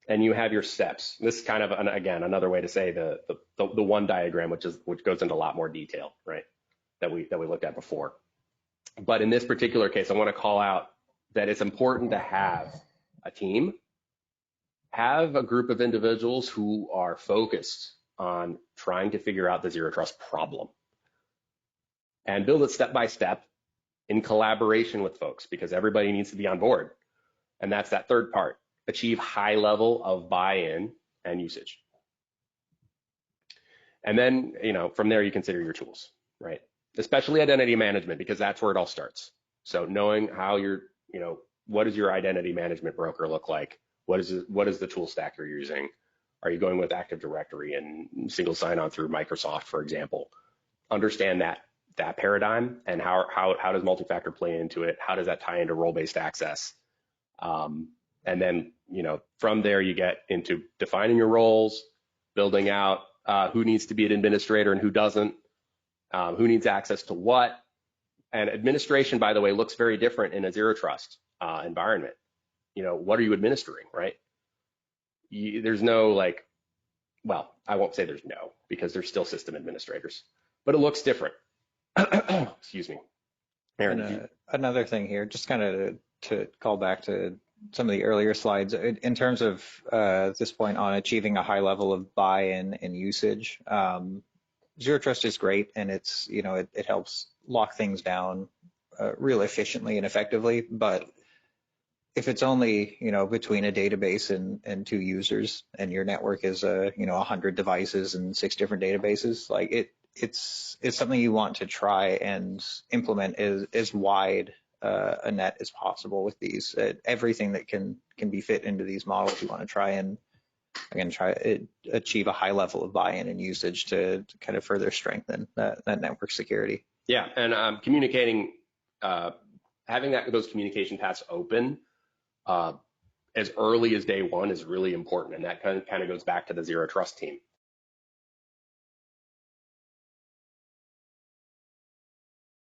and you have your steps. This is kind of, again, another way to say the one diagram, which goes into a lot more detail, right? That we looked at before. But in this particular case, I want to call out that it's important to have a team, have a group of individuals who are focused on trying to figure out the zero trust problem, and build it step by step in collaboration with folks, because everybody needs to be on board. And that's that third part: achieve high level of buy-in and usage. And then, from there you consider your tools, right? Especially identity management, because that's where it all starts. So knowing how what does your identity management broker look like? What is the tool stack you're using? Are you going with Active Directory and single sign-on through Microsoft, for example? Understand that paradigm, and how does multi-factor play into it? How does that tie into role-based access? And then, from there you get into defining your roles, building out who needs to be an administrator and who doesn't, who needs access to what. And administration, by the way, looks very different in a zero trust environment. What are you administering, right? There's no I won't say there's no, because there's still system administrators, but it looks different. Excuse me. Aaron, another thing here, just kind of to call back to some of the earlier slides, in terms of this point on achieving a high level of buy-in and usage, zero trust is great, and it's it helps lock things down real efficiently and effectively. But if it's only between a database and two users, and your network is 100 devices and 6 different databases, like it's something you want to try and implement as wide a net as possible with these. Everything that can be fit into these models, you want to try and achieve a high level of buy-in and usage to kind of further strengthen that network security. Yeah, and communicating, having those communication paths open as early as day one is really important, and that kind of goes back to the zero trust team.